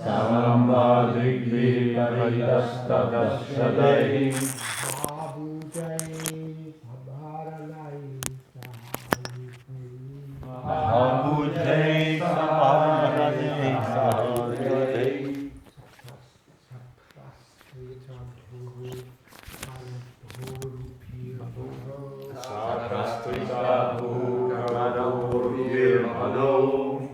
Samambadhigvi paridastadashadai Mahabhujai Saharanai Saharanai Satrastrita Bhukarabhurvir Bhado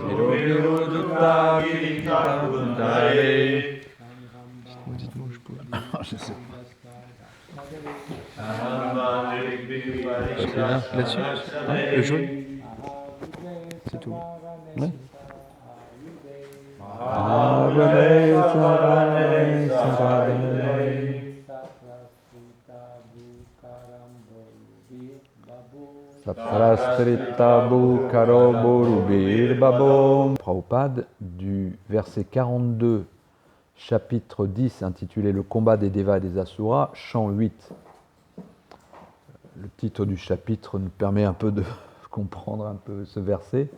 Sirovirudutta Kirita Kundare. Dites-moi, je peux. Je sais pas. Parce que là-dessus, le jaune, c'est tout. Ouais. Saprastrita Bhukarabhurvir Babo. Prabhupada, du verset 42, chapitre 10, intitulé Le combat des Devas et des Asuras, chant 8. Le titre du chapitre nous permet un peu de comprendre un peu ce verset,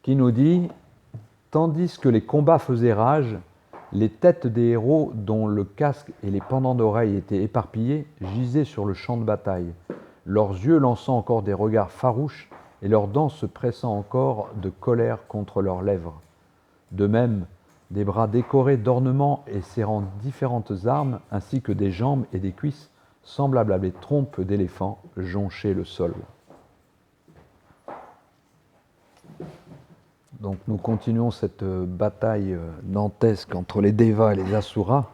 qui nous dit « Tandis que les combats faisaient rage, les têtes des héros dont le casque et les pendants d'oreilles étaient éparpillés gisaient sur le champ de bataille, leurs yeux lançant encore des regards farouches et leurs dents se pressant encore de colère contre leurs lèvres. De même, des bras décorés d'ornements et serrant différentes armes, ainsi que des jambes et des cuisses, semblables à des trompes d'éléphants, jonchaient le sol. » Donc nous continuons cette bataille dantesque entre les Devas et les Asuras.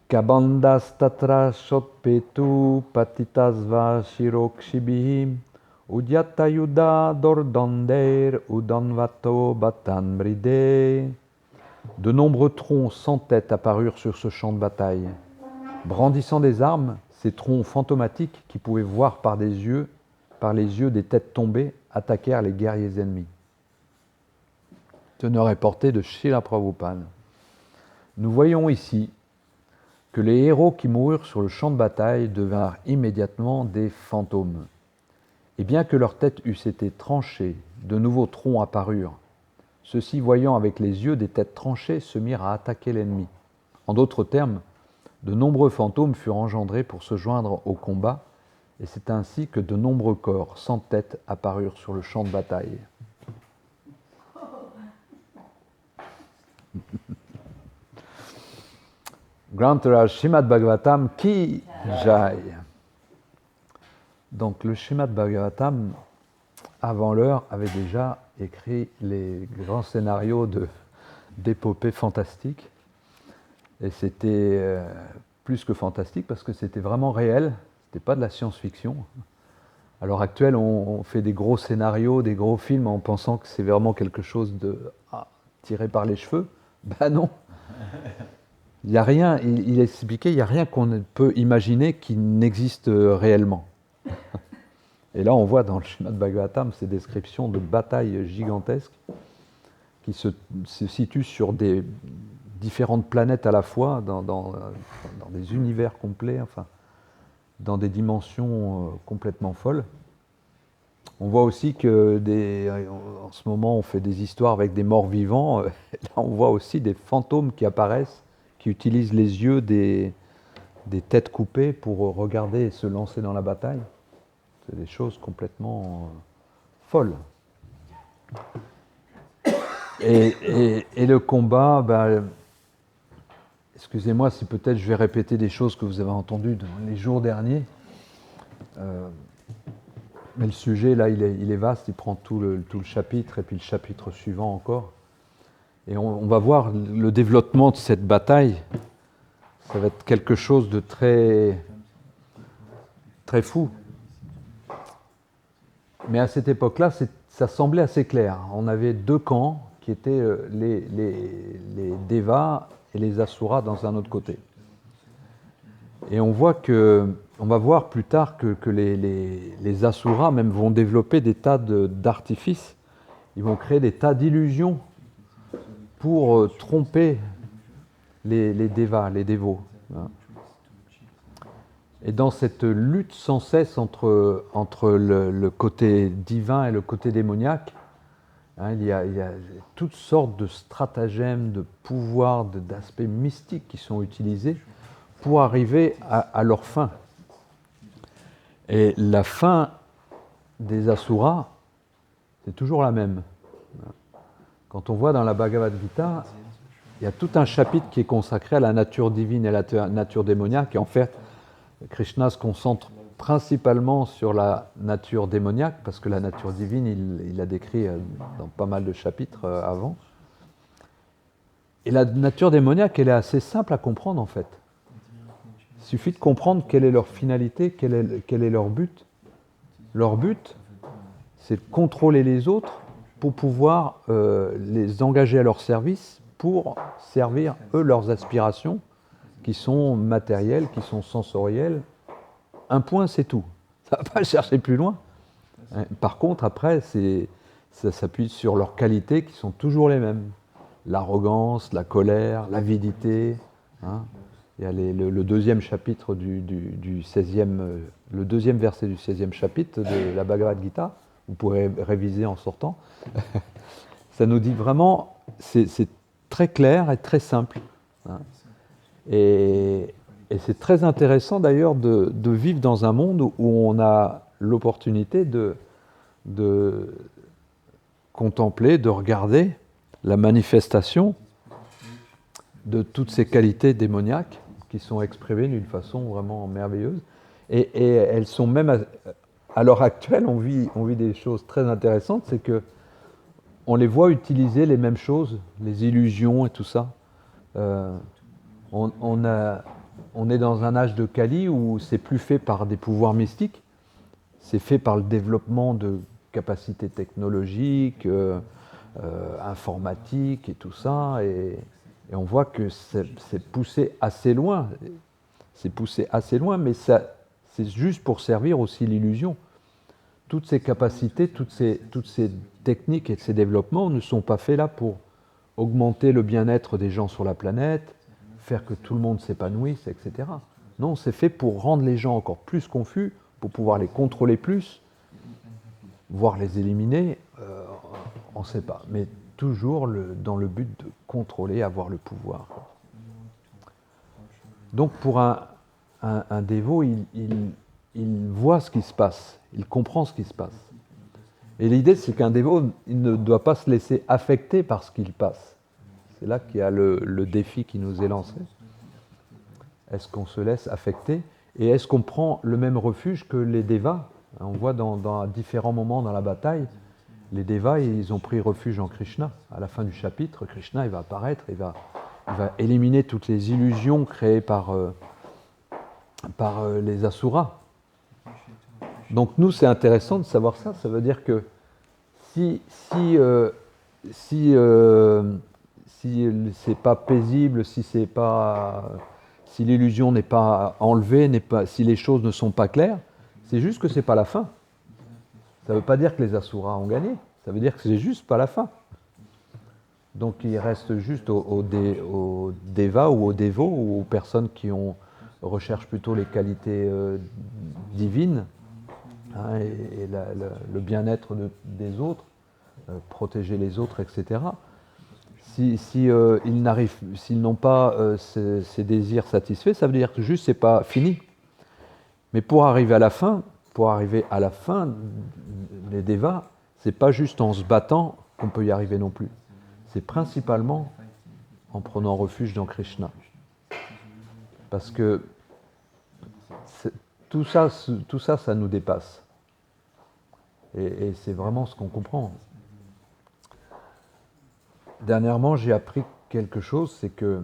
Kabandas tatra shotpetu patitasva shirokshibihim udyatayuda dordander udanvato batanbride. De nombreux troncs sans tête apparurent sur ce champ de bataille. Brandissant des armes, ces troncs fantomatiques qui pouvaient voir par les yeux des têtes tombées, attaquèrent les guerriers ennemis. Teneur est porté de Srila Prabhupada. Nous voyons ici que les héros qui moururent sur le champ de bataille devinrent immédiatement des fantômes. Et bien que leurs têtes eussent été tranchées, de nouveaux troncs apparurent. Ceux-ci, voyant avec les yeux des têtes tranchées, se mirent à attaquer l'ennemi. En d'autres termes, de nombreux fantômes furent engendrés pour se joindre au combat, et c'est ainsi que de nombreux corps sans tête apparurent sur le champ de bataille. Grantaraj Srimad Bhagavatam Ki Jai. Donc le Srimad Bhagavatam, avant l'heure, avait déjà écrit les grands scénarios d'épopées fantastiques. Et c'était plus que fantastique parce que c'était vraiment réel, c'était pas de la science-fiction. À l'heure actuelle, on fait des gros scénarios, des gros films en pensant que c'est vraiment quelque chose de tiré par les cheveux. Ben non. Il n'y a rien, il expliquait, il n'y a rien qu'on peut imaginer qui n'existe réellement. Et là, on voit dans le Srimad Bhagavatam ces descriptions de batailles gigantesques qui se situent sur des différentes planètes à la fois, dans des univers complets, enfin, dans des dimensions complètement folles. On voit aussi que en ce moment, on fait des histoires avec des morts vivants. Là, on voit aussi des fantômes qui apparaissent, qui utilisent les yeux des têtes coupées pour regarder et se lancer dans la bataille. C'est des choses complètement folles. Et le combat, excusez-moi si peut-être je vais répéter des choses que vous avez entendues dans les jours derniers, mais le sujet là il est vaste, il prend tout le chapitre et puis le chapitre suivant encore. Et on va voir le développement de cette bataille. Ça va être quelque chose de très, très fou. Mais à cette époque-là, ça semblait assez clair. On avait deux camps qui étaient les Devas et les Asuras dans un autre côté. Et on va voir plus tard que les Asuras même vont développer des tas d'artifices. Ils vont créer des tas d'illusions pour tromper les Devas, les dévots. Et dans cette lutte sans cesse entre le côté divin et le côté démoniaque, hein, il y a toutes sortes de stratagèmes, de pouvoirs, d'aspects mystiques qui sont utilisés pour arriver à leur fin. Et la fin des Asuras, c'est toujours la même. Quand on voit dans la Bhagavad Gita, il y a tout un chapitre qui est consacré à la nature divine et la nature démoniaque. Et en fait, Krishna se concentre principalement sur la nature démoniaque, parce que la nature divine, il l'a décrit dans pas mal de chapitres avant. Et la nature démoniaque, elle est assez simple à comprendre en fait. Il suffit de comprendre quelle est leur finalité, quel est leur but. Leur but, c'est de contrôler les autres pour pouvoir les engager à leur service, pour servir, eux, leurs aspirations, qui sont matérielles, qui sont sensorielles. Un point, c'est tout. Ça ne va pas chercher plus loin. Par contre, après, ça s'appuie sur leurs qualités qui sont toujours les mêmes. L'arrogance, la colère, l'avidité. Hein. Il y a le deuxième chapitre du 16e, le deuxième verset du 16e chapitre de la Bhagavad Gita. Vous pourrez réviser en sortant. Ça nous dit vraiment, c'est très clair et très simple. Hein. Et c'est très intéressant d'ailleurs de vivre dans un monde où on a l'opportunité de contempler, de regarder la manifestation de toutes ces qualités démoniaques qui sont exprimées d'une façon vraiment merveilleuse. Et elles sont même, à l'heure actuelle, on vit des choses très intéressantes, c'est que on les voit utiliser les mêmes choses, les illusions et tout ça. On est dans un âge de Kali où c'est plus fait par des pouvoirs mystiques, c'est fait par le développement de capacités technologiques, informatiques et tout ça, et on voit que c'est poussé assez loin. C'est poussé assez loin, mais c'est juste pour servir aussi l'illusion. Toutes ces capacités, toutes ces techniques et ces développements ne sont pas faits là pour augmenter le bien-être des gens sur la planète, faire que tout le monde s'épanouisse, etc. Non, c'est fait pour rendre les gens encore plus confus, pour pouvoir les contrôler plus, voire les éliminer, on ne sait pas. Mais toujours dans le but de contrôler, avoir le pouvoir. Donc pour un dévot, il voit ce qui se passe, il comprend ce qui se passe. Et l'idée, c'est qu'un dévot, il ne doit pas se laisser affecter par ce qu'il passe. C'est là qu'il y a le défi qui nous est lancé. Est-ce qu'on se laisse affecter? Et est-ce qu'on prend le même refuge que les dévas? On voit dans différents moments dans la bataille, les dévas, ils ont pris refuge en Krishna. À la fin du chapitre, Krishna, il va apparaître, il va éliminer toutes les illusions créées par les Asuras. Donc nous, c'est intéressant de savoir ça. Ça veut dire que si c'est pas paisible, si l'illusion n'est pas enlevée, si les choses ne sont pas claires, c'est juste que c'est pas la fin. Ça ne veut pas dire que les Asuras ont gagné. Ça veut dire que c'est juste pas la fin. Donc il reste juste aux dévas ou aux dévots ou aux personnes qui recherchent plutôt les qualités divines, hein, et le bien-être des autres, protéger les autres, etc. S'ils n'ont pas ces désirs satisfaits, ça veut dire que juste c'est pas fini. Mais pour arriver à la fin, les dévas, c'est pas juste en se battant qu'on peut y arriver non plus. C'est principalement en prenant refuge dans Krishna. Parce que tout ça, ça nous dépasse. Et c'est vraiment ce qu'on comprend. Dernièrement, j'ai appris quelque chose, c'est que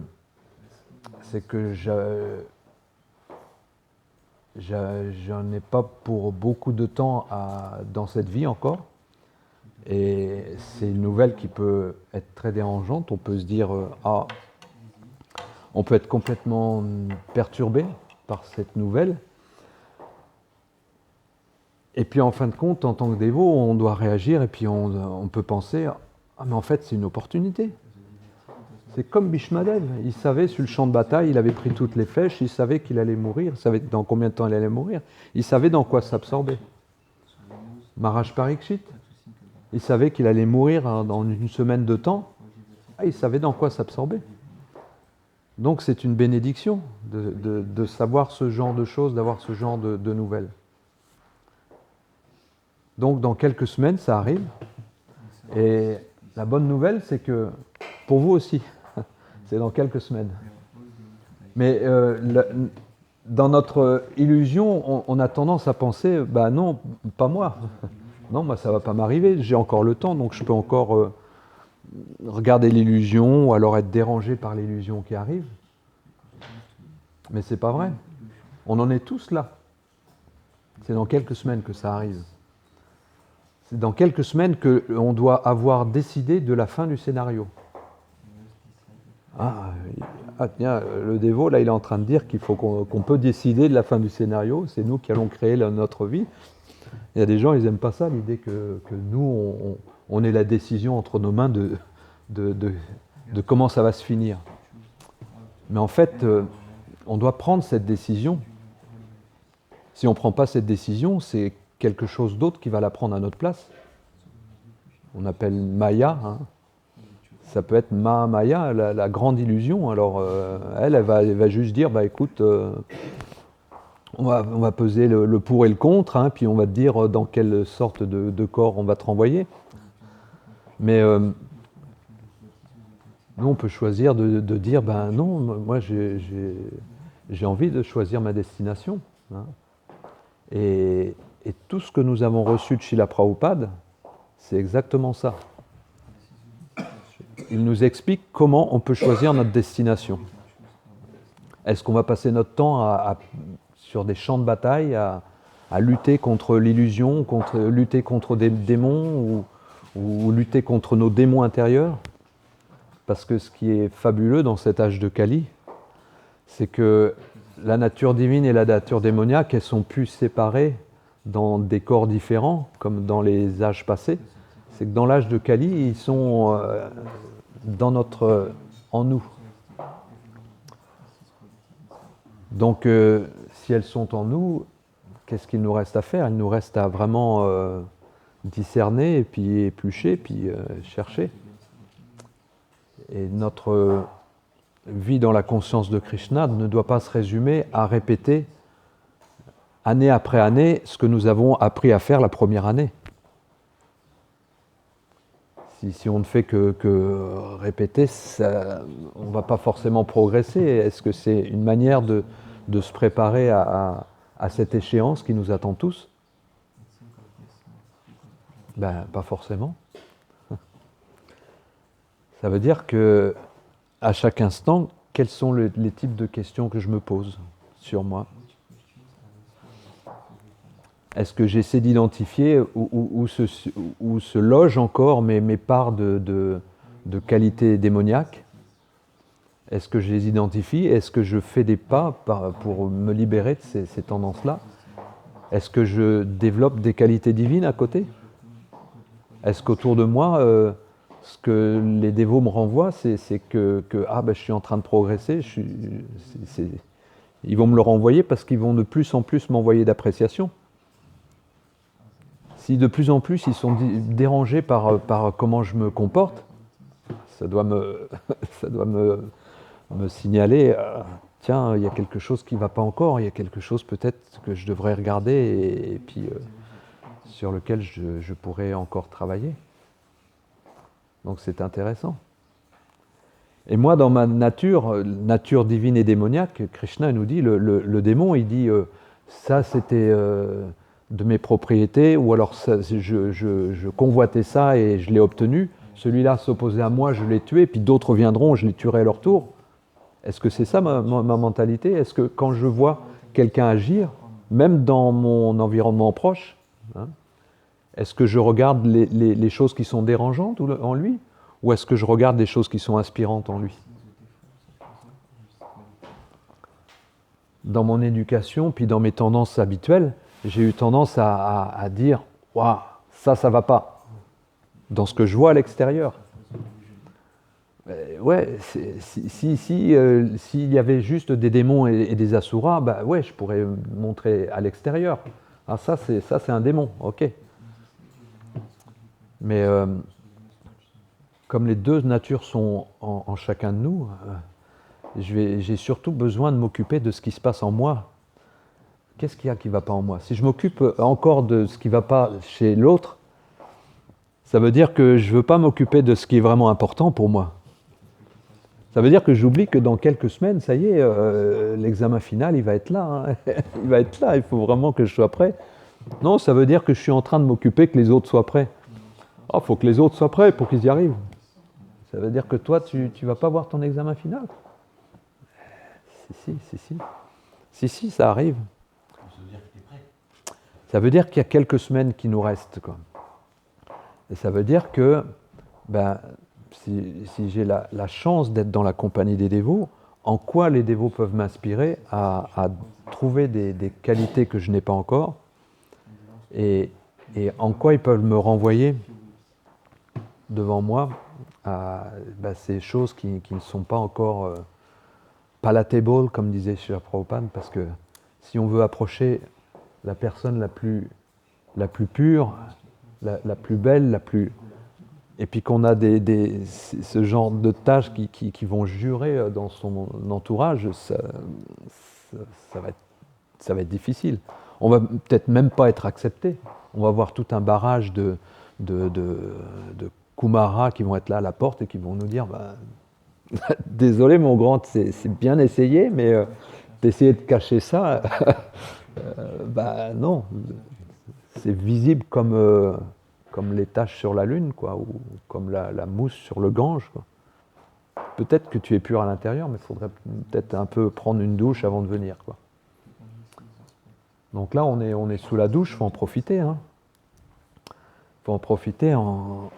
j'en ai pas pour beaucoup de temps dans cette vie encore. Et c'est une nouvelle qui peut être très dérangeante. On peut se dire, on peut être complètement perturbé par cette nouvelle. Et puis en fin de compte, en tant que dévot, on doit réagir et puis on peut penser, mais en fait c'est une opportunité. C'est comme Bhishmadev. Il savait, sur le champ de bataille, il avait pris toutes les flèches, il savait qu'il allait mourir, il savait dans combien de temps il allait mourir, il savait dans quoi s'absorber. Maharaj Parikshit, il savait qu'il allait mourir dans une semaine de temps, il savait dans quoi s'absorber. Donc c'est une bénédiction de savoir ce genre de choses, d'avoir ce genre de nouvelles. Donc dans quelques semaines, ça arrive. Et la bonne nouvelle, c'est que pour vous aussi, c'est dans quelques semaines. Mais dans notre illusion, on a tendance à penser, bah non, pas moi. Non, moi ça va pas m'arriver, j'ai encore le temps, donc je peux encore regarder l'illusion ou alors être dérangé par l'illusion qui arrive. Mais c'est pas vrai. On en est tous là. C'est dans quelques semaines que ça arrive. C'est dans quelques semaines qu'on doit avoir décidé de la fin du scénario. Tiens, le dévot, là, il est en train de dire qu'il faut qu'on peut décider de la fin du scénario. C'est nous qui allons créer notre vie. Il y a des gens, ils n'aiment pas ça, l'idée que nous, on ait la décision entre nos mains de comment ça va se finir. Mais en fait, on doit prendre cette décision. Si on ne prend pas cette décision, c'est quelque chose d'autre qui va la prendre à notre place. On appelle Maya. Ça peut être Maya, la grande illusion. Alors, elle va juste dire, bah écoute, on va peser le pour et le contre, puis on va te dire dans quelle sorte de corps on va te renvoyer. Mais nous, on peut choisir de dire, ben non, moi j'ai envie de choisir ma destination. Et tout ce que nous avons reçu de Srila Prabhupada, c'est exactement ça. Il nous explique comment on peut choisir notre destination. Est-ce qu'on va passer notre temps sur des champs de bataille, à lutter contre l'illusion, lutter contre des démons ou lutter contre nos démons intérieurs? Parce que ce qui est fabuleux dans cet âge de Kali, c'est que la nature divine et la nature démoniaque, elles sont plus séparées dans des corps différents, comme dans les âges passés. C'est que dans l'âge de Kali, ils sont en nous. Donc, si elles sont en nous, qu'est-ce qu'il nous reste à faire? Il nous reste à vraiment discerner, et puis éplucher, puis chercher. Et notre vie dans la conscience de Krishna ne doit pas se résumer à répéter année après année ce que nous avons appris à faire la première année. Si on ne fait que répéter, on ne va pas forcément progresser. Est-ce que c'est une manière de se préparer à cette échéance qui nous attend tous? Ben, pas forcément. Ça veut dire que à chaque instant, quels sont les types de questions que je me pose sur moi? Est-ce que j'essaie d'identifier où se logent encore mes parts de qualité démoniaque? Est-ce que je les identifie? Est-ce que je fais des pas pour me libérer de ces tendances-là? Est-ce que je développe des qualités divines à côté? Est-ce qu'autour de moi, ce que les dévots me renvoient, c'est que je suis en train de progresser, ils vont me le renvoyer parce qu'ils vont de plus en plus m'envoyer d'appréciation. Si de plus en plus ils sont dérangés par comment je me comporte, ça doit me signaler, tiens, il y a quelque chose qui ne va pas encore, il y a quelque chose peut-être que je devrais regarder et puis sur lequel je pourrais encore travailler. Donc c'est intéressant. Et moi, dans ma nature divine et démoniaque, Krishna nous dit, le démon, il dit, ça c'était de mes propriétés, ou alors ça, je convoitais ça et je l'ai obtenu. Celui-là s'opposait à moi, je l'ai tué, puis d'autres viendront, je les tuerai à leur tour. Est-ce que c'est ça ma mentalité? Est-ce que quand je vois quelqu'un agir, même dans mon environnement proche, est-ce que je regarde les choses qui sont dérangeantes en lui, ou est-ce que je regarde des choses qui sont inspirantes en lui? Dans mon éducation, puis dans mes tendances habituelles, j'ai eu tendance à dire « Waouh, ça va pas », dans ce que je vois à l'extérieur. Ouais, s'il y avait juste des démons et des asuras, bah ouais, je pourrais montrer à l'extérieur. Ah, ça, c'est un démon, ok. Mais comme les deux natures sont en chacun de nous, j'ai surtout besoin de m'occuper de ce qui se passe en moi. Qu'est-ce qu'il y a qui ne va pas en moi? Si je m'occupe encore de ce qui ne va pas chez l'autre, ça veut dire que je ne veux pas m'occuper de ce qui est vraiment important pour moi. Ça veut dire que j'oublie que dans quelques semaines, ça y est, l'examen final, il va être là. Hein. Il va être là, il faut vraiment que je sois prêt. Non, ça veut dire que je suis en train de m'occuper que les autres soient prêts. Il faut que les autres soient prêts pour qu'ils y arrivent. Ça veut dire que toi, tu ne vas pas voir ton examen final? Si, ça arrive. Ça veut dire qu'il y a quelques semaines qui nous restent, quoi. Et ça veut dire que si j'ai la chance d'être dans la compagnie des dévots, en quoi les dévots peuvent m'inspirer à trouver des qualités que je n'ai pas encore, et en quoi ils peuvent me renvoyer devant moi à ces choses qui ne sont pas encore palatable, comme disait Srila Prabhupada, parce que si on veut approcher la personne la plus pure, la plus belle, et puis qu'on a ce genre de tâches qui vont jurer dans son entourage, ça va être difficile. On va peut-être même pas être accepté. On va avoir tout un barrage de Kumara qui vont être là à la porte et qui vont nous dire désolé mon grand, c'est bien essayé, mais d'essayer de cacher ça, non. C'est visible comme les taches sur la Lune, quoi, ou comme la mousse sur le Gange, quoi. Peut-être que tu es pur à l'intérieur, mais il faudrait peut-être un peu prendre une douche avant de venir, quoi. Donc là, on est sous la douche, il faut en profiter. Hein. Faut en profiter en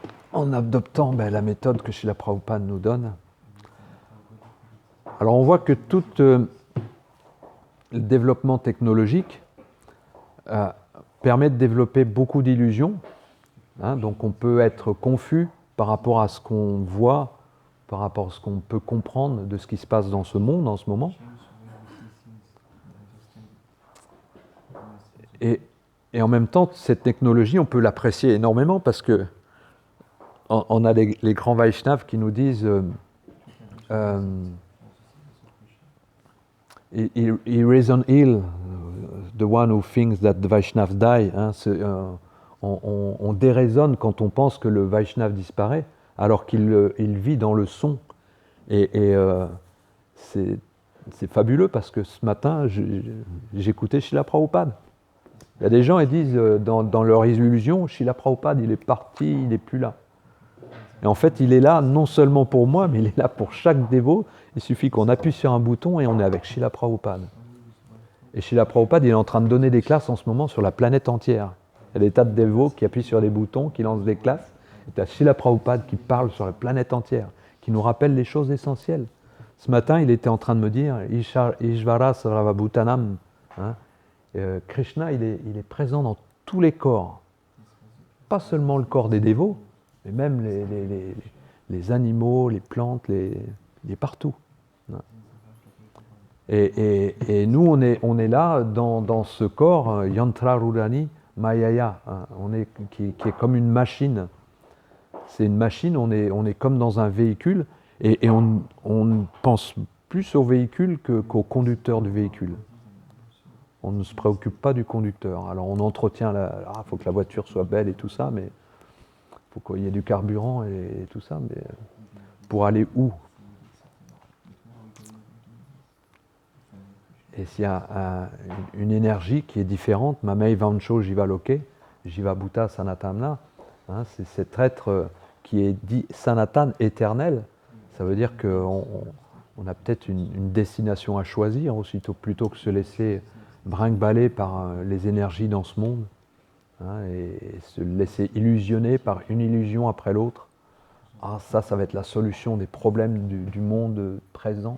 adoptant la méthode que Srila Prabhupada nous donne. Alors on voit que tout le développement technologique permet de développer beaucoup d'illusions. Hein, donc on peut être confus par rapport à ce qu'on voit, par rapport à ce qu'on peut comprendre de ce qui se passe dans ce monde en ce moment. Et en même temps, cette technologie, on peut l'apprécier énormément parce que on a les grands Vaishnavas qui nous disent he reason ill, the one who thinks that the Vaishnavas die. Hein, on déraisonne quand on pense que le Vaishnav disparaît, alors qu'il vit dans le son. Et c'est fabuleux parce que ce matin, j'écoutais Srila Prabhupada. Il y a des gens, ils disent, dans leur illusion, Srila Prabhupada, il est parti, il n'est plus là. Et en fait, il est là non seulement pour moi, mais il est là pour chaque dévot. Il suffit qu'on appuie sur un bouton et on est avec Srila Prabhupada. Et Srila Prabhupada, il est en train de donner des classes en ce moment sur la planète entière. Il y a des tas de dévots qui appuient sur des boutons, qui lancent des classes. Et tu as Srila Prabhupada qui parle sur la planète entière, qui nous rappelle les choses essentielles. Ce matin, il était en train de me dire Ishvara Sarvabhutanam. Hein, Krishna, il est présent dans tous les corps. Pas seulement le corps des dévots, mais même les animaux, les plantes, il est partout. Hein. Et nous, on est là dans ce corps, Yantra Rudani Mayaya, hein, qui est comme une machine. C'est une machine, on est comme dans un véhicule, et on pense plus au véhicule qu'au conducteur du véhicule. On ne se préoccupe pas du conducteur. Alors on entretient, il faut que la voiture soit belle et tout ça, mais il faut qu'il y ait du carburant et tout ça, mais pour aller où? Et s'il y a une énergie qui est différente, Mamei Vancho Jiva Loke, Jiva Bhuta Sanatamna, hein, c'est cet être qui est dit Sanatan, éternel. Ça veut dire qu'on a peut-être une destination à choisir aussitôt, plutôt que se laisser brinque-baller par les énergies dans ce monde, hein, et se laisser illusionner par une illusion après l'autre. Ah, ça va être la solution des problèmes du monde présent.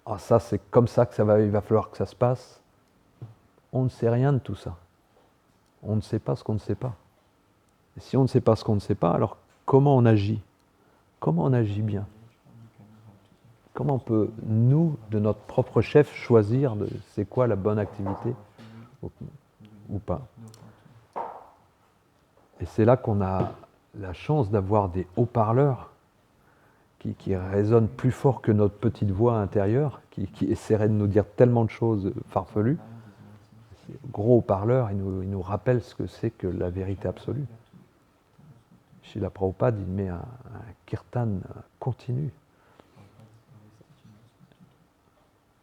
Ah, ça, c'est comme ça que il va falloir que ça se passe. On ne sait rien de tout ça. On ne sait pas ce qu'on ne sait pas. Et si on ne sait pas ce qu'on ne sait pas, alors comment on agit? Comment on agit bien? Comment on peut, nous, de notre propre chef, choisir c'est quoi la bonne activité ou pas. Et c'est là qu'on a la chance d'avoir des haut-parleurs qui résonnent plus fort que notre petite voix intérieure, qui essaierait de nous dire tellement de choses farfelues. Ces gros haut-parleurs, ils nous rappellent ce que c'est que la vérité absolue. Srila Prabhupada, il met un kirtan continu.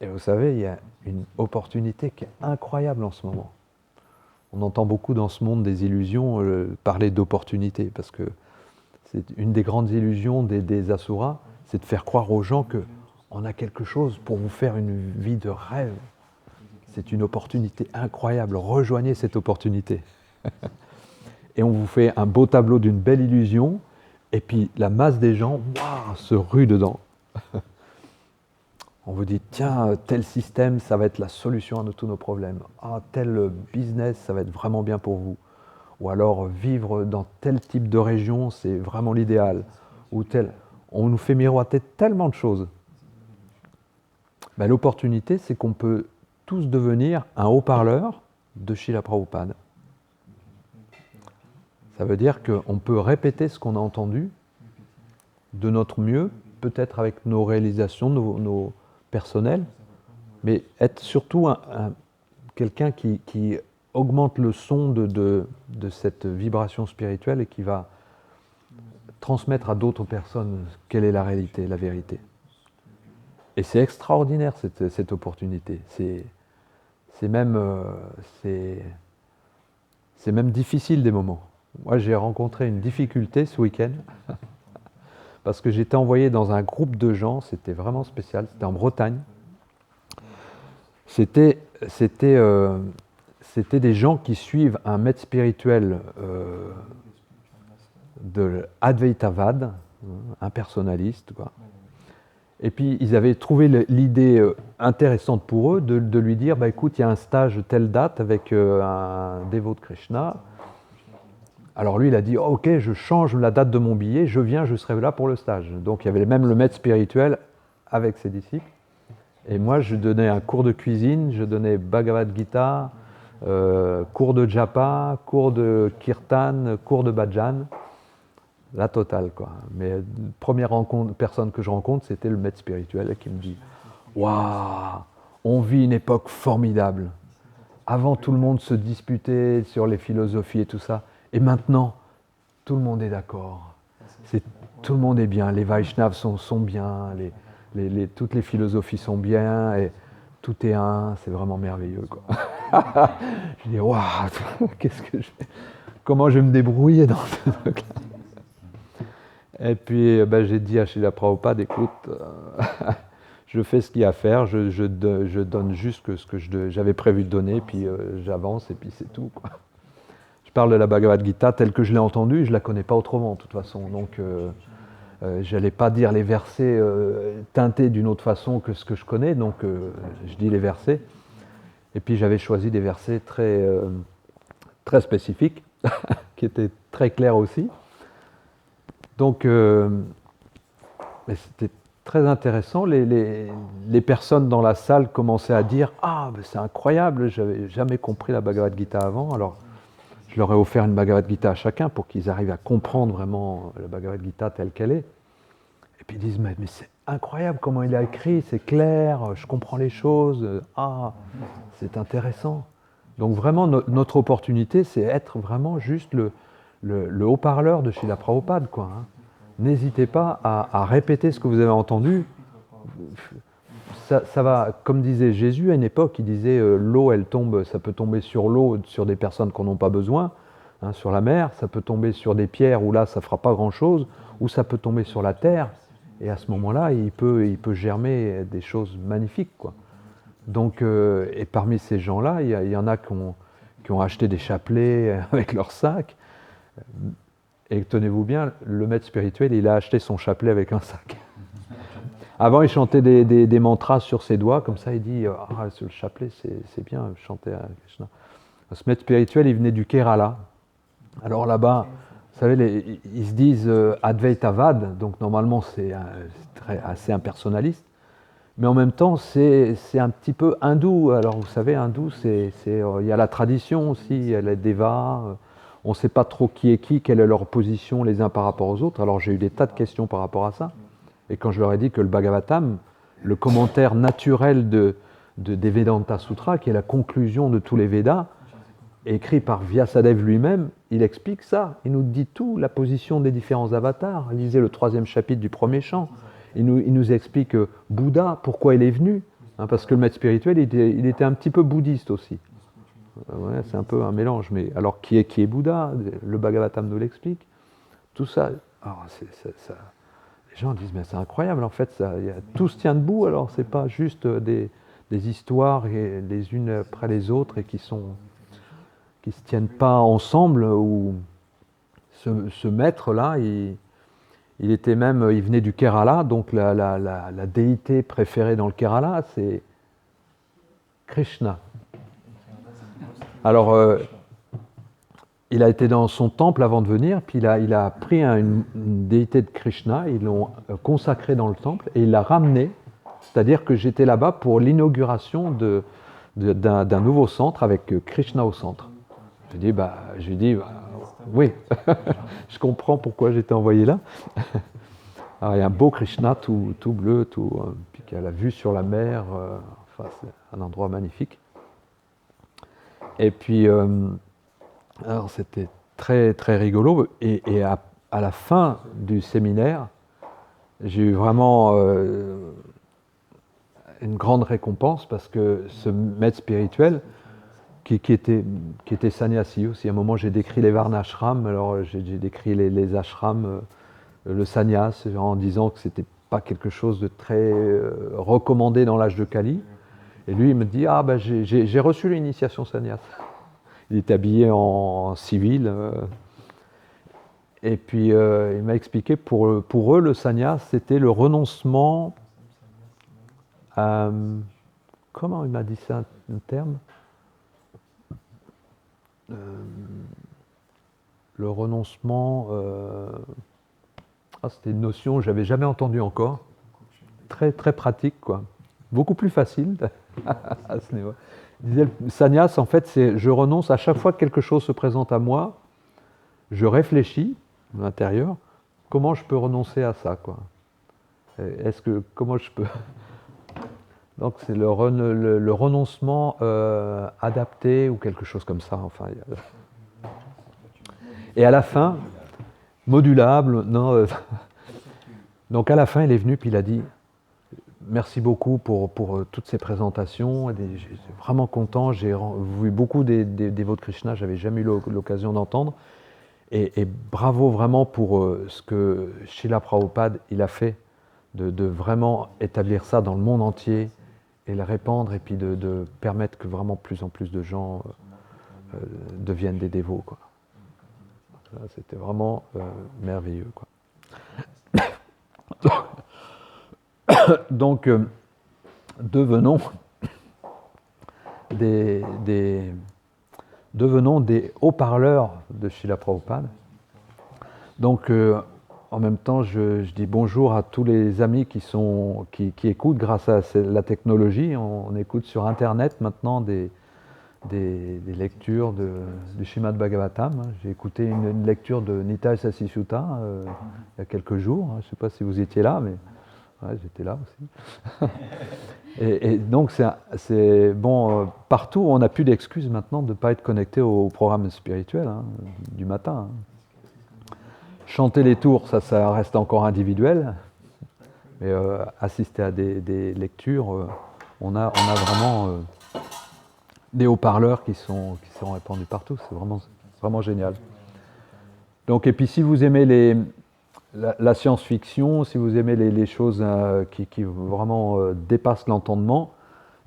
Et vous savez, il y a une opportunité qui est incroyable en ce moment. On entend beaucoup dans ce monde des illusions parler d'opportunités, parce que c'est une des grandes illusions des asuras, c'est de faire croire aux gens qu'on a quelque chose pour vous faire une vie de rêve. C'est une opportunité incroyable, rejoignez cette opportunité. Et on vous fait un beau tableau d'une belle illusion, et puis la masse des gens, waouh, se rue dedans. On vous dit, tiens, tel système, ça va être la solution à tous nos problèmes. Ah, tel business, ça va être vraiment bien pour vous. Ou alors, vivre dans tel type de région, c'est vraiment l'idéal. Ou tel. On nous fait miroiter tellement de choses. Ben, l'opportunité, c'est qu'on peut tous devenir un haut-parleur de Srila Prabhupada. Ça veut dire qu'on peut répéter ce qu'on a entendu de notre mieux, peut-être avec nos réalisations, nos personnels, mais être surtout quelqu'un qui augmente le son de cette vibration spirituelle et qui va transmettre à d'autres personnes quelle est la réalité, la vérité. Et c'est extraordinaire cette opportunité. C'est même difficile des moments. Moi, j'ai rencontré une difficulté ce week-end parce que j'étais envoyé dans un groupe de gens, c'était vraiment spécial, c'était en Bretagne. C'était des gens qui suivent un maître spirituel de Advaitavad, un personnaliste, quoi. Et puis ils avaient trouvé l'idée intéressante pour eux de lui dire, bah, écoute, il y a un stage telle date avec un dévot de Krishna. Alors lui, il a dit, oh, ok, je change la date de mon billet, je viens, je serai là pour le stage. Donc il y avait même le maître spirituel avec ses disciples. Et moi, je donnais un cours de cuisine, je donnais Bhagavad Gita, cours de japa, cours de kirtan, cours de bhajan, la totale, quoi. Mais la première personne que je rencontre, c'était le maître spirituel qui me dit « Waouh, on vit une époque formidable. Avant, tout le monde se disputait sur les philosophies et tout ça. Et maintenant, tout le monde est d'accord. Tout le monde est bien. Les Vaishnavas sont bien. Toutes les philosophies sont bien. Et tout est un. C'est vraiment merveilleux, quoi. » Je dis, waouh, qu'est-ce que je fais? Comment je vais me débrouiller dans ce truc-là? Et puis, j'ai dit à Srila Prabhupada, écoute, je fais ce qu'il y a à faire, je donne juste ce que j'avais prévu de donner, puis j'avance, et puis c'est tout, quoi. Je parle de la Bhagavad Gita telle que je l'ai entendue, je ne la connais pas autrement, de toute façon. Donc, je n'allais pas dire les versets teintés d'une autre façon que ce que je connais, donc je dis les versets. Et puis, j'avais choisi des versets très spécifiques, qui étaient très clairs aussi. Donc, c'était très intéressant. Les personnes dans la salle commençaient à dire « Ah, c'est incroyable, je n'avais jamais compris la Bhagavad Gita avant. » Alors, je leur ai offert une Bhagavad Gita à chacun pour qu'ils arrivent à comprendre vraiment la Bhagavad Gita telle qu'elle est. Et puis ils disent « Mais c'est incroyable comment il a écrit, c'est clair, je comprends les choses. Ah, c'est intéressant. » Donc vraiment, notre opportunité, c'est être vraiment juste le haut-parleur de Srila Prabhupada, quoi, hein. N'hésitez pas à répéter ce que vous avez entendu. Ça va, comme disait Jésus à une époque, il disait l'eau, elle tombe, ça peut tomber sur l'eau, sur des personnes qui n'en ont pas besoin, hein, sur la mer, ça peut tomber sur des pierres où là, ça ne fera pas grand-chose, ou ça peut tomber sur la terre, et à ce moment-là, il peut germer des choses magnifiques, quoi. Donc, et parmi ces gens-là, il y en a qui ont acheté des chapelets avec leur sac. Et tenez-vous bien, le maître spirituel, il a acheté son chapelet avec un sac. Avant, il chantait des mantras sur ses doigts, comme ça, il dit « Ah, le chapelet, c'est bien, chanter à Krishna. » Ce maître spirituel, il venait du Kerala. Alors là-bas, vous savez, ils se disent Advaitavad, donc normalement, c'est assez impersonnaliste. mais en même temps, c'est un petit peu hindou. Alors, vous savez, hindou, il y a la tradition aussi, il y a les devas. On ne sait pas trop qui est qui, quelle est leur position les uns par rapport aux autres. Alors, j'ai eu des tas de questions par rapport à ça. Et quand je leur ai dit que le Bhagavatam, le commentaire naturel des Vedanta Sutras, qui est la conclusion de tous les Védas, écrit par Vyasadeva lui-même, il explique ça. Il nous dit tout, la position des différents avatars. Lisez le 3e chapitre du premier chant. Il nous explique Bouddha, pourquoi il est venu. Parce que le maître spirituel, il était un petit peu bouddhiste aussi. Ouais, c'est un peu un mélange. Mais alors, qui est Bouddha? Le Bhagavatam nous l'explique. Tout ça. Alors, les gens disent, mais c'est incroyable, en fait, tout se tient debout, alors c'est pas juste des histoires les unes après les autres et qui se tiennent pas ensemble. Ou ce maître-là, il venait du Kerala, donc la déité préférée dans le Kerala, c'est Krishna. Alors, il a été dans son temple avant de venir, puis il a pris une déité de Krishna, ils l'ont consacrée dans le temple et il l'a ramenée. C'est-à-dire que j'étais là-bas pour l'inauguration d'un nouveau centre avec Krishna au centre. J'ai dit, oui, je comprends pourquoi j'étais envoyé là. Alors, il y a un beau Krishna tout bleu, puis qui a la vue sur la mer. Enfin, c'est un endroit magnifique. Et puis, alors c'était très très rigolo. Et à la fin du séminaire, j'ai eu vraiment une grande récompense parce que ce maître spirituel, qui était sannyasi aussi. À un moment, j'ai décrit les varnashrams. Alors, j'ai décrit les ashrams, le sannyas, en disant que c'était pas quelque chose de très recommandé dans l'âge de Kali. Et lui, il me dit, j'ai reçu l'initiation sannyas. Il est habillé en civil. Et puis, il m'a expliqué, pour eux, le sannyas, c'était le renoncement à... Comment il m'a dit ça, un terme? Le renoncement... c'était une notion que je n'avais jamais entendue encore. Très, très pratique, quoi. Beaucoup plus facile à ce niveau. Il disait, le sannyas, en fait, c'est je renonce à chaque fois que quelque chose se présente à moi, je réfléchis à l'intérieur, comment je peux renoncer à ça, quoi. Comment je peux... Donc c'est le renoncement adapté ou quelque chose comme ça. Enfin, et à la fin, modulable, non. Donc à la fin, il est venu puis il a dit merci beaucoup pour toutes ces présentations. J'étais vraiment content. J'ai vu beaucoup des dévots de Krishna. J'avais jamais eu l'occasion d'entendre. Et bravo vraiment pour ce que Srila Prabhupada il a fait de vraiment établir ça dans le monde entier et le répandre et puis de permettre que vraiment plus en plus de gens deviennent des dévots, quoi. C'était vraiment merveilleux, quoi. Donc, devenons des haut-parleurs de Srila Prabhupada. Donc, en même temps, je dis bonjour à tous les amis qui écoutent grâce à la technologie. On écoute sur Internet maintenant des lectures du Srimad Bhagavatam. J'ai écouté une lecture de Nitai Sasi Sutta il y a quelques jours. Je ne sais pas si vous étiez là, mais ouais, j'étais là aussi. et donc, c'est bon, partout, on n'a plus d'excuses maintenant de ne pas être connecté au programme spirituel du matin. Chanter les tours, ça reste encore individuel. Mais assister à des lectures, on a vraiment des haut-parleurs qui sont répandus partout. C'est vraiment génial. Donc, et puis si vous aimez la science-fiction, si vous aimez les choses qui vraiment dépassent l'entendement,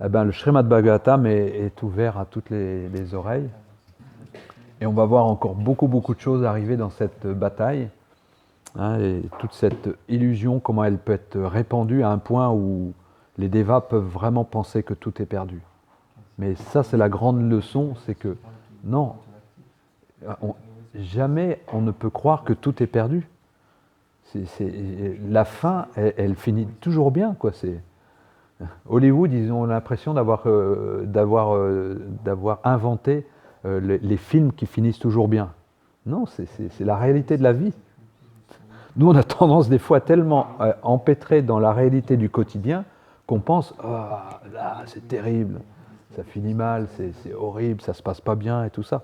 eh ben, le Srimad Bhagavatam est ouvert à toutes les oreilles. Et on va voir encore beaucoup de choses arriver dans cette bataille. Et toute cette illusion, comment elle peut être répandue à un point où les devas peuvent vraiment penser que tout est perdu. Mais ça, c'est la grande leçon, c'est que non, jamais on ne peut croire que tout est perdu. La fin, elle finit toujours bien, quoi. Hollywood, ils ont l'impression d'avoir inventé les films qui finissent toujours bien. Non, c'est la réalité de la vie. Nous, on a tendance des fois tellement empêtré dans la réalité du quotidien qu'on pense ah, là, c'est terrible, ça finit mal, c'est horrible, ça se passe pas bien et tout ça.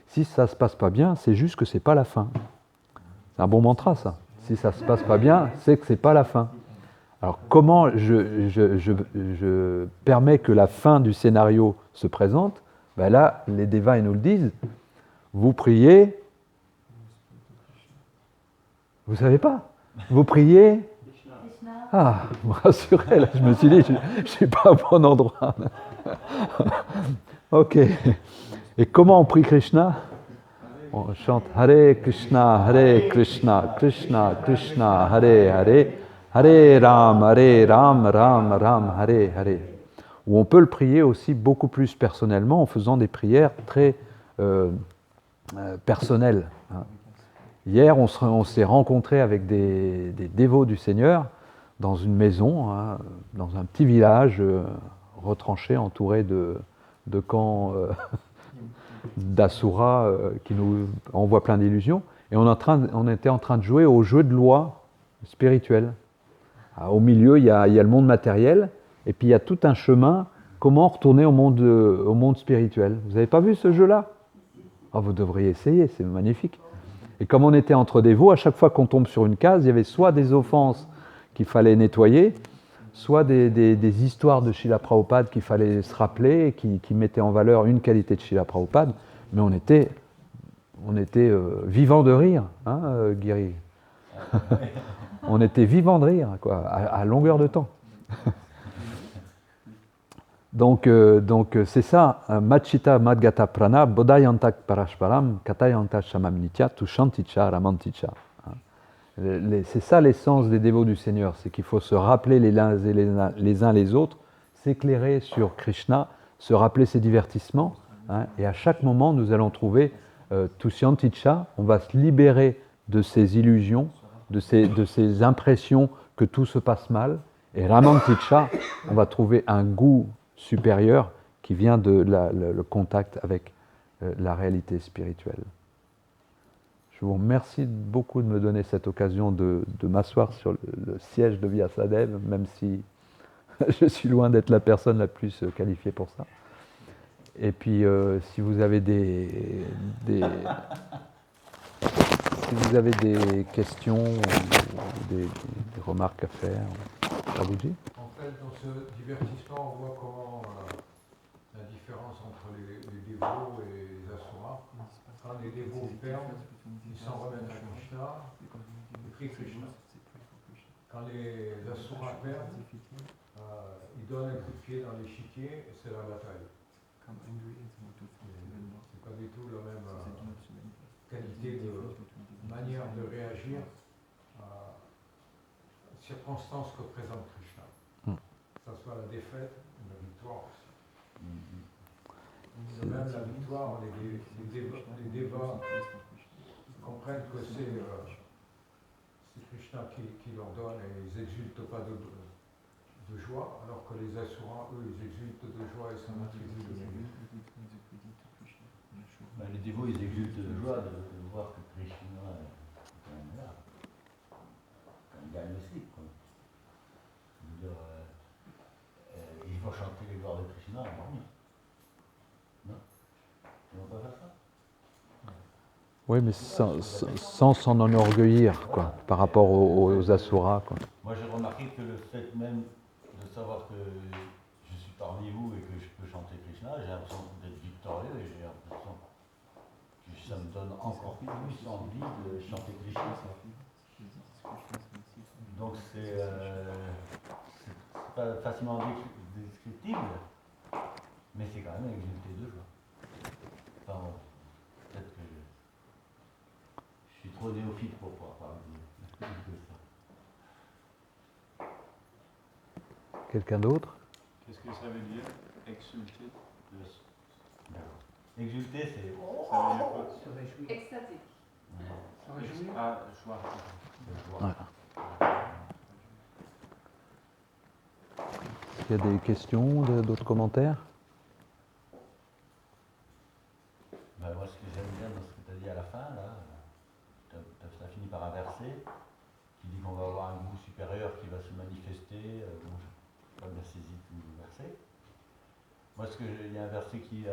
Si ça se passe pas bien, c'est juste que c'est pas la fin. C'est un bon mantra, ça. Si ça se passe pas bien, c'est que c'est pas la fin. Alors, comment je permets que la fin du scénario se présente? Ben là, les devas, ils nous le disent. Vous priez. Vous savez pas? Vous priez. Ah, vous me rassurez, là, je me suis dit, je ne suis pas au bon endroit. Ok. Et comment on prie Krishna? On chante Hare Krishna, Krishna Krishna, Hare Hare, Hare Ram, Ram, Hare Hare. Ou on peut le prier aussi beaucoup plus personnellement en faisant des prières très personnelles. Hier, on s'est rencontrés avec des dévots du Seigneur dans une maison, dans un petit village retranché, entouré de camps d'Asura qui nous envoient plein d'illusions. Et on était en train de jouer au jeu de loi spirituel. Au milieu, il y a le monde matériel, et puis il y a tout un chemin, comment retourner au monde spirituel. Vous n'avez pas vu ce jeu-là? Oh, vous devriez essayer, c'est magnifique. Et comme on était entre dévots, à chaque fois qu'on tombe sur une case, il y avait soit des offenses qu'il fallait nettoyer, soit des histoires de Srila Prabhupada qu'il fallait se rappeler, qui mettaient en valeur une qualité de Srila Prabhupada, mais on était vivants de rire, hein, Guiri. On était vivants de rire, quoi, à longueur de temps. Donc c'est ça, Machita Madgata Prana, Bodayantak Parashparam, Katayanta Shamam Nitya, Tushanticha Ramanticha. C'est ça l'essence des dévots du Seigneur, c'est qu'il faut se rappeler les uns les autres, s'éclairer sur Krishna, se rappeler ses divertissements, hein, et à chaque moment nous allons trouver Tushanticha, on va se libérer de ces illusions, de ces impressions que tout se passe mal, et Ramanticha, on va trouver un goût supérieur qui vient de le contact avec la réalité spirituelle. Je vous remercie beaucoup de me donner cette occasion de m'asseoir sur le siège de Vyasadeva, même si je suis loin d'être la personne la plus qualifiée pour ça. Et puis, si vous avez des questions ou des remarques à faire, à vous dire. En fait, dans ce divertissement, on voit comment la différence entre les dévots et les asuras. Quand les dévots perdent, ils s'en remettent à Krishna, ils prient Krishna. Quand les asuras perdent, ils donnent un coup de pied dans l'échiquier et c'est la bataille. C'est pas du tout la même qualité de manière de réagir à circonstances que présente Krishna. Que ce soit la défaite ou la victoire aussi. Même la victoire, les débats comprennent que c'est Krishna qui leur donne et ils n'exultent pas de joie, alors que les asuras, eux, ils exultent de joie et s'en attribuent de mérite. Les dévots, ils exultent de joie de voir que Krishna est là. Il gagne aussi, quoi. Je veux dire, ils vont chanter les gloires de Krishna à dormir. Non? Ils vont pas faire ça? Oui, mais sans s'en enorgueillir, quoi, par rapport aux asuras, quoi. Moi, j'ai remarqué que le fait même de savoir que je suis parmi vous et que je peux chanter Krishna, j'ai l'impression d'être victorieux et j'ai l'impression que ça me donne encore plus envie de chanter Krishna. Donc c'est pas facilement descriptible, mais c'est quand même exulté de joie. Enfin, bon, peut-être que je suis trop néophyte pour pouvoir parler de ça. Quelqu'un d'autre? Qu'est-ce que ça veut dire, exulter? Exulter, c'est. Ça veut dire quoi? Extatique. Ah, joie. Ouais. Il y a des questions, d'autres commentaires? Ben, moi, ce que j'aime bien dans ce que tu as dit à la fin, là, ça finit par un verset qui dit qu'on va avoir un goût supérieur qui va se manifester. Bon, je n'ai pas bien saisi tout le verset. Moi, il y a un verset qui